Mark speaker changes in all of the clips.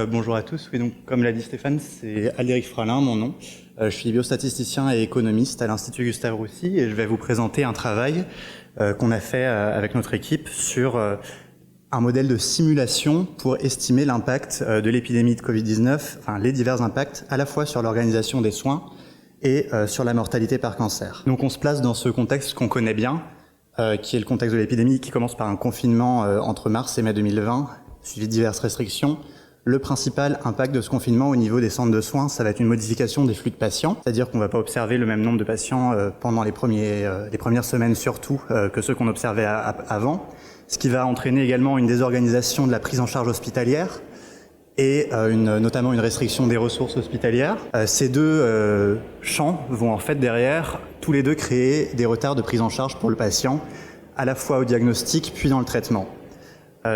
Speaker 1: Bonjour à tous. Oui, donc, comme l'a dit Stéphane, c'est Aldéric Fralin, mon nom. Je suis biostatisticien et économiste à l'Institut Gustave Roussy et je vais vous présenter un travail qu'on a fait avec notre équipe sur un modèle de simulation pour estimer l'impact de l'épidémie de Covid-19, enfin les divers impacts, à la fois sur l'organisation des soins et sur la mortalité par cancer. Donc on se place dans ce contexte qu'on connaît bien, qui est le contexte de l'épidémie, qui commence par un confinement entre mars et mai 2020, suivi de diverses restrictions. Le principal impact de ce confinement au niveau des centres de soins, ça va être une modification des flux de patients, c'est-à-dire qu'on ne va pas observer le même nombre de patients pendant les premières semaines surtout que ceux qu'on observait avant, ce qui va entraîner également une désorganisation de la prise en charge hospitalière et notamment une restriction des ressources hospitalières. Ces deux champs vont en fait derrière tous les deux créer des retards de prise en charge pour le patient, à la fois au diagnostic puis dans le traitement.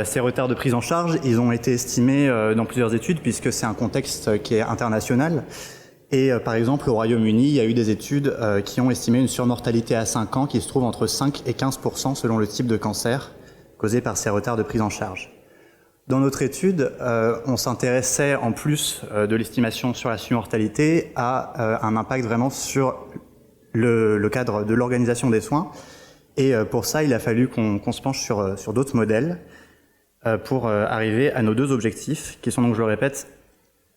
Speaker 1: Ces retards de prise en charge, ils ont été estimés dans plusieurs études puisque c'est un contexte qui est international. Et par exemple, au Royaume-Uni, il y a eu des études qui ont estimé une surmortalité à 5 ans qui se trouve entre 5 et 15% selon le type de cancer causé par ces retards de prise en charge. Dans notre étude, on s'intéressait en plus de l'estimation sur la surmortalité à un impact vraiment sur le cadre de l'organisation des soins. Et pour ça, il a fallu qu'on se penche sur d'autres modèles pour arriver à nos deux objectifs, qui sont donc, je le répète,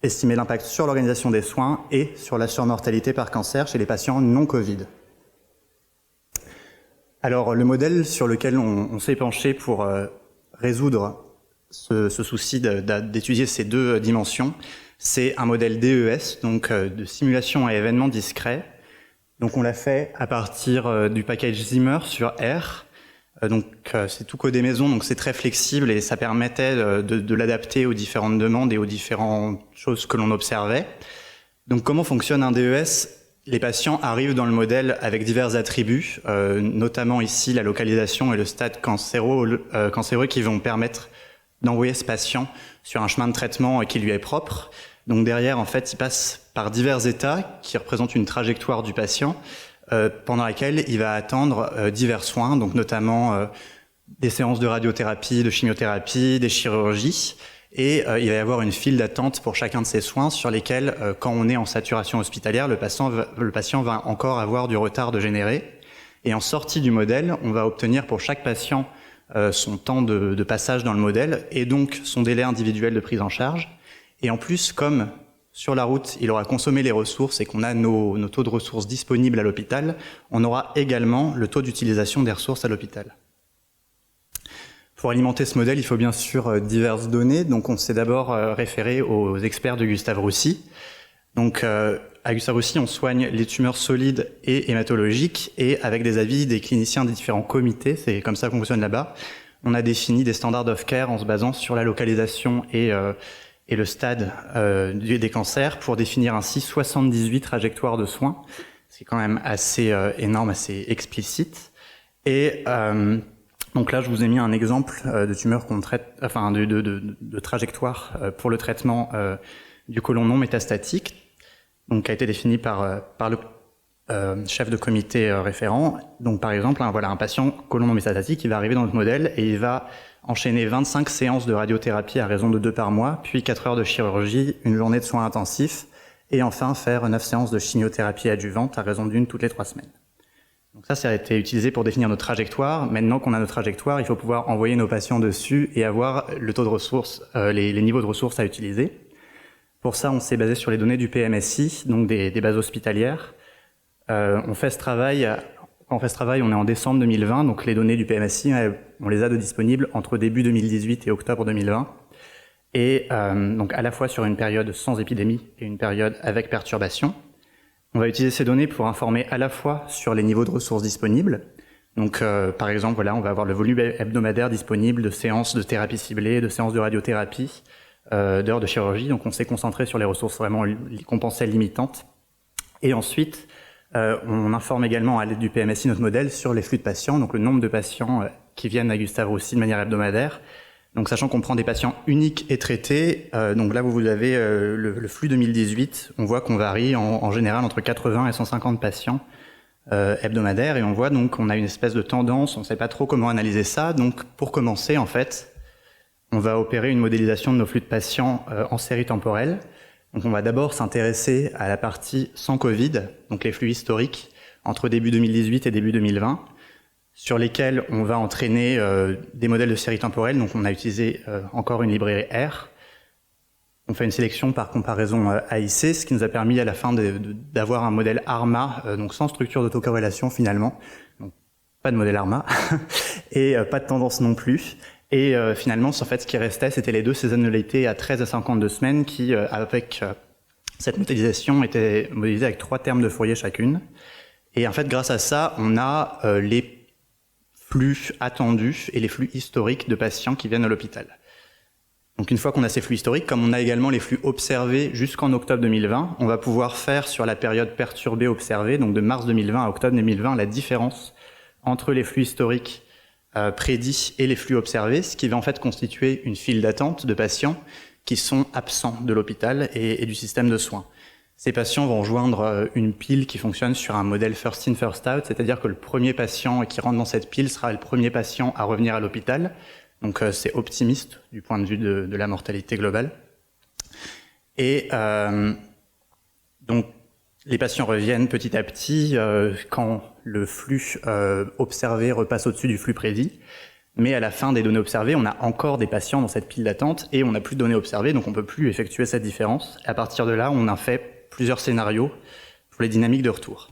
Speaker 1: estimer l'impact sur l'organisation des soins et sur la surmortalité par cancer chez les patients non Covid. Alors, le modèle sur lequel on s'est penché pour résoudre ce souci d'étudier ces deux dimensions, c'est un modèle DES, donc de simulation à événements discrets. Donc on l'a fait à partir du package Zimmer sur R. C'est tout codé maison, donc c'est très flexible et ça permettait de l'adapter aux différentes demandes et aux différentes choses que l'on observait. Donc comment fonctionne un DES ? Les patients arrivent dans le modèle avec divers attributs, notamment ici la localisation et le stade cancéreux qui vont permettre d'envoyer ce patient sur un chemin de traitement qui lui est propre. Donc derrière, en fait, il passe par divers états qui représentent une trajectoire du patient pendant laquelle il va attendre divers soins, donc notamment des séances de radiothérapie, de chimiothérapie, des chirurgies. Et il va y avoir une file d'attente pour chacun de ces soins sur lesquels, quand on est en saturation hospitalière, le patient va encore avoir du retard de générer. Et en sortie du modèle, on va obtenir pour chaque patient son temps de passage dans le modèle et donc son délai individuel de prise en charge. Et en plus, comme sur la route, il aura consommé les ressources et qu'on a nos taux de ressources disponibles à l'hôpital, on aura également le taux d'utilisation des ressources à l'hôpital. Pour alimenter ce modèle, il faut bien sûr diverses données. Donc on s'est d'abord référé aux experts de Gustave Roussy. Donc à Gustave Roussy, on soigne les tumeurs solides et hématologiques et avec des avis des cliniciens des différents comités, c'est comme ça qu'on fonctionne là-bas, on a défini des standards of care en se basant sur la localisation et le stade des cancers pour définir ainsi 78 trajectoires de soins, ce qui est quand même assez énorme, assez explicite. Et donc là, je vous ai mis un exemple de tumeur qu'on traite, enfin de trajectoire pour le traitement du côlon non métastatique, donc qui a été défini par le chef de comité référent. Donc par exemple, voilà un patient côlon non métastatique, il va arriver dans notre modèle et il va enchaîner 25 séances de radiothérapie à raison de 2 par mois, puis 4 heures de chirurgie, une journée de soins intensifs, et enfin faire 9 séances de chimiothérapie adjuvante à raison d'une toutes les 3 semaines. Donc ça a été utilisé pour définir notre trajectoire. Maintenant qu'on a notre trajectoire, il faut pouvoir envoyer nos patients dessus et avoir le taux de ressources, les niveaux de ressources à utiliser. Pour ça, on s'est basé sur les données du PMSI, donc des bases hospitalières. Quand on fait ce travail, on est en décembre 2020, donc les données du PMSI, on les a de disponibles entre début 2018 et octobre 2020. Et donc à la fois sur une période sans épidémie et une période avec perturbation. On va utiliser ces données pour informer à la fois sur les niveaux de ressources disponibles. Donc par exemple, voilà, on va avoir le volume hebdomadaire disponible de séances de thérapie ciblée, de séances de radiothérapie, d'heures de chirurgie. Donc on s'est concentré sur les ressources vraiment qu'on pensait limitantes. Et ensuite, on informe également à l'aide du PMSI notre modèle sur les flux de patients, donc le nombre de patients qui viennent à Gustave Roussy de manière hebdomadaire. Donc sachant qu'on prend des patients uniques et traités, donc là vous avez le flux 2018, on voit qu'on varie en général entre 80 et 150 patients hebdomadaires, et on voit donc qu'on a une espèce de tendance, on ne sait pas trop comment analyser ça. Donc pour commencer, en fait, on va opérer une modélisation de nos flux de patients en série temporelle. Donc on va d'abord s'intéresser à la partie sans Covid, donc les flux historiques entre début 2018 et début 2020, sur lesquels on va entraîner des modèles de série temporelle. Donc on a utilisé encore une librairie R. On fait une sélection par comparaison AIC, ce qui nous a permis à la fin d'avoir un modèle ARMA, donc sans structure d'autocorrélation finalement. Donc pas de modèle ARMA, et pas de tendance non plus. Et finalement, en fait, ce qui restait, c'était les deux saisonnalités à 13 à 52 semaines qui, avec cette modélisation, étaient modélisées avec 3 termes de Fourier chacune. Et en fait, grâce à ça, on a les flux attendus et les flux historiques de patients qui viennent à l'hôpital. Donc une fois qu'on a ces flux historiques, comme on a également les flux observés jusqu'en octobre 2020, on va pouvoir faire sur la période perturbée observée, donc de mars 2020 à octobre 2020, la différence entre les flux historiques prédits et les flux observés, ce qui va en fait constituer une file d'attente de patients qui sont absents de l'hôpital et du système de soins. Ces patients vont rejoindre une pile qui fonctionne sur un modèle first in, first out, c'est-à-dire que le premier patient qui rentre dans cette pile sera le premier patient à revenir à l'hôpital. Donc c'est optimiste du point de vue de la mortalité globale. Et donc les patients reviennent petit à petit quand le flux observé repasse au-dessus du flux prédit. Mais à la fin des données observées, on a encore des patients dans cette pile d'attente et on n'a plus de données observées, donc on ne peut plus effectuer cette différence. Et à partir de là, on a fait plusieurs scénarios pour les dynamiques de retour.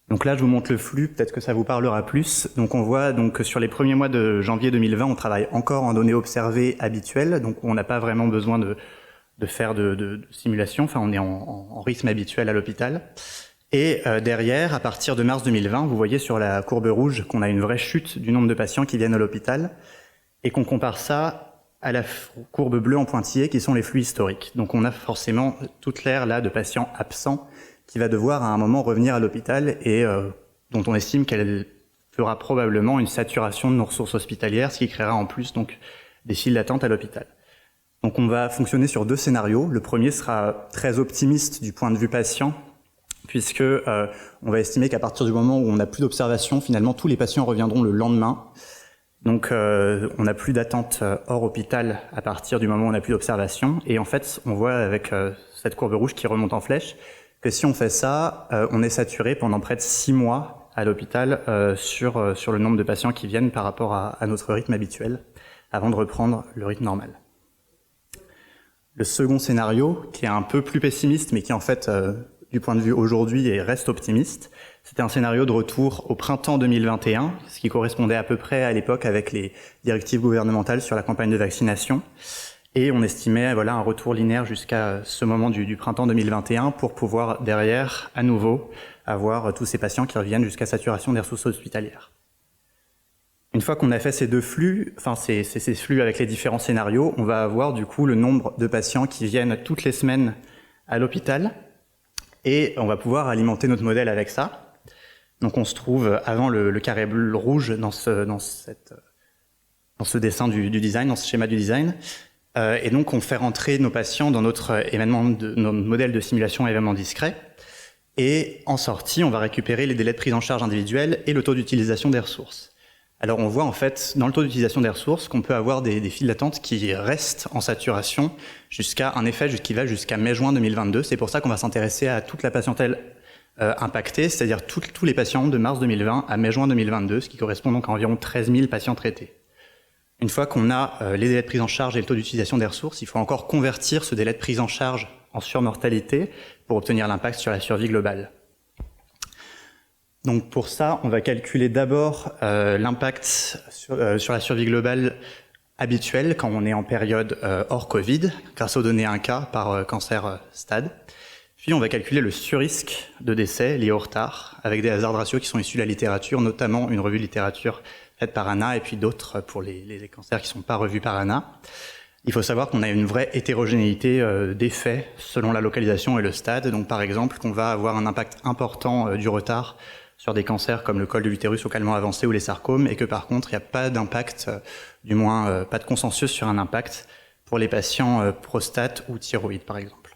Speaker 1: Donc là, je vous montre le flux, peut-être que ça vous parlera plus. Donc on voit donc que sur les premiers mois de janvier 2020, on travaille encore en données observées habituelles, donc on n'a pas vraiment besoin de faire de simulation, enfin on est en rythme habituel à l'hôpital. Et derrière, à partir de mars 2020, vous voyez sur la courbe rouge qu'on a une vraie chute du nombre de patients qui viennent à l'hôpital, et qu'on compare ça à la courbe bleue en pointillé, qui sont les flux historiques. Donc on a forcément toute l'ère là de patients absents, qui va devoir à un moment revenir à l'hôpital et dont on estime qu'elle fera probablement une saturation de nos ressources hospitalières, ce qui créera en plus donc des files d'attente à l'hôpital. Donc on va fonctionner sur 2 scénarios. Le premier sera très optimiste du point de vue patient, puisque on va estimer qu'à partir du moment où on n'a plus d'observation, finalement tous les patients reviendront le lendemain. Donc on n'a plus d'attente hors hôpital à partir du moment où on n'a plus d'observation. Et en fait, on voit avec cette courbe rouge qui remonte en flèche, que si on fait ça, on est saturé pendant près de 6 mois à l'hôpital sur le nombre de patients qui viennent par rapport à notre rythme habituel, avant de reprendre le rythme normal. Le second scénario, qui est un peu plus pessimiste, mais qui en fait, du point de vue aujourd'hui, reste optimiste, c'était un scénario de retour au printemps 2021, ce qui correspondait à peu près à l'époque avec les directives gouvernementales sur la campagne de vaccination. Et on estimait un retour linéaire jusqu'à ce moment du printemps 2021 pour pouvoir derrière, à nouveau, avoir tous ces patients qui reviennent jusqu'à saturation des ressources hospitalières. Une fois qu'on a fait ces 2 flux, enfin ces flux avec les différents scénarios, on va avoir du coup le nombre de patients qui viennent toutes les semaines à l'hôpital et on va pouvoir alimenter notre modèle avec ça. Donc on se trouve avant le carré bleu rouge dans ce dessin du design, dans ce schéma du design. Et donc, on fait rentrer nos patients dans notre modèle de simulation événement discret. Et en sortie, on va récupérer les délais de prise en charge individuels et le taux d'utilisation des ressources. Alors, on voit en fait, dans le taux d'utilisation des ressources, qu'on peut avoir des files d'attente qui restent en saturation jusqu'à un effet qui va jusqu'à mai-juin 2022. C'est pour ça qu'on va s'intéresser à toute la patientèle impactée, c'est-à-dire tous les patients de mars 2020 à mai-juin 2022, ce qui correspond donc à environ 13 000 patients traités. Une fois qu'on a les délais de prise en charge et le taux d'utilisation des ressources, il faut encore convertir ce délai de prise en charge en surmortalité pour obtenir l'impact sur la survie globale. Donc pour ça, on va calculer d'abord l'impact sur la survie globale habituelle quand on est en période hors Covid, grâce aux données 1K par cancer stade. Puis on va calculer le surrisque de décès lié au retard, avec des hazard ratios qui sont issus de la littérature, notamment une revue de littérature faite par ANA et puis d'autres pour les cancers qui ne sont pas revus par ANA. Il faut savoir qu'on a une vraie hétérogénéité d'effets selon la localisation et le stade. Donc par exemple, qu'on va avoir un impact important du retard sur des cancers comme le col de l'utérus localement avancé ou les sarcomes, et que par contre, il n'y a pas d'impact, du moins pas de consensus sur un impact pour les patients prostate ou thyroïde par exemple.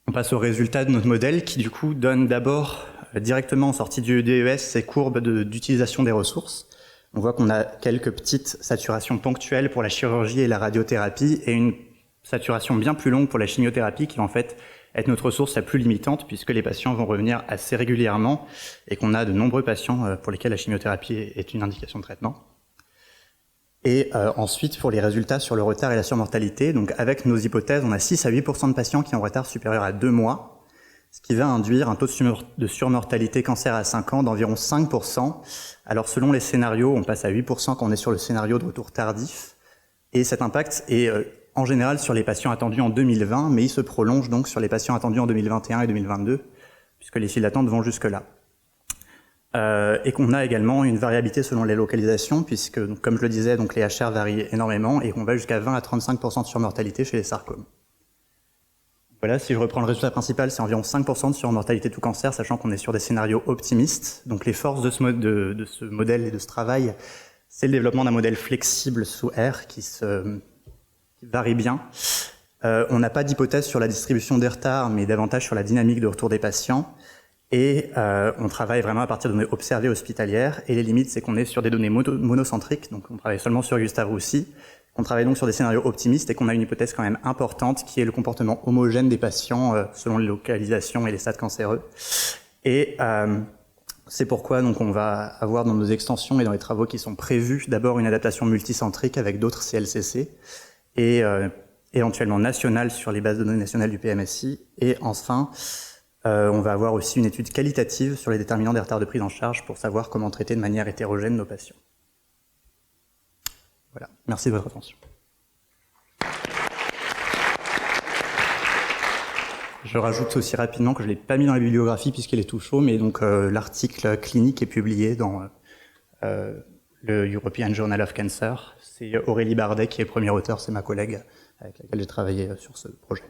Speaker 1: On passe au résultat de notre modèle qui du coup donne d'abord directement en sortie du DES ces courbes d'utilisation des ressources. On voit qu'on a quelques petites saturations ponctuelles pour la chirurgie et la radiothérapie et une saturation bien plus longue pour la chimiothérapie qui va en fait être notre source la plus limitante puisque les patients vont revenir assez régulièrement et qu'on a de nombreux patients pour lesquels la chimiothérapie est une indication de traitement. Et ensuite, pour les résultats sur le retard et la surmortalité, donc avec nos hypothèses, on a 6 à 8% de patients qui ont un retard supérieur à 2 mois, ce qui va induire un taux de surmortalité cancer à 5 ans d'environ 5%. Alors selon les scénarios, on passe à 8% quand on est sur le scénario de retour tardif, et cet impact est en général sur les patients attendus en 2020, mais il se prolonge donc sur les patients attendus en 2021 et 2022, puisque les files d'attente vont jusque-là. Et qu'on a également une variabilité selon les localisations, puisque, donc, comme je le disais, donc les HR varient énormément, et qu'on va jusqu'à 20 à 35% de surmortalité chez les sarcomes. Voilà, si je reprends le résultat principal, c'est environ 5% de surmortalité tout cancer, sachant qu'on est sur des scénarios optimistes. Donc les forces de ce modèle et de ce travail, c'est le développement d'un modèle flexible sous R qui varie bien. On n'a pas d'hypothèse sur la distribution des retards, mais davantage sur la dynamique de retour des patients. Et on travaille vraiment à partir de données observées hospitalières. Et les limites, c'est qu'on est sur des données monocentriques, donc on travaille seulement sur Gustave Roussy. On travaille donc sur des scénarios optimistes et qu'on a une hypothèse quand même importante qui est le comportement homogène des patients selon les localisations et les stades cancéreux. Et c'est pourquoi donc on va avoir dans nos extensions et dans les travaux qui sont prévus d'abord une adaptation multicentrique avec d'autres CLCC et éventuellement nationale sur les bases de données nationales du PMSI. Et enfin, on va avoir aussi une étude qualitative sur les déterminants des retards de prise en charge pour savoir comment traiter de manière hétérogène nos patients. Voilà, merci de votre attention. Je rajoute aussi rapidement que je ne l'ai pas mis dans la bibliographie puisqu'il est tout chaud, mais donc l'article clinique est publié dans le European Journal of Cancer. C'est Aurélie Bardet qui est le premier auteur, c'est ma collègue avec laquelle j'ai travaillé sur ce projet.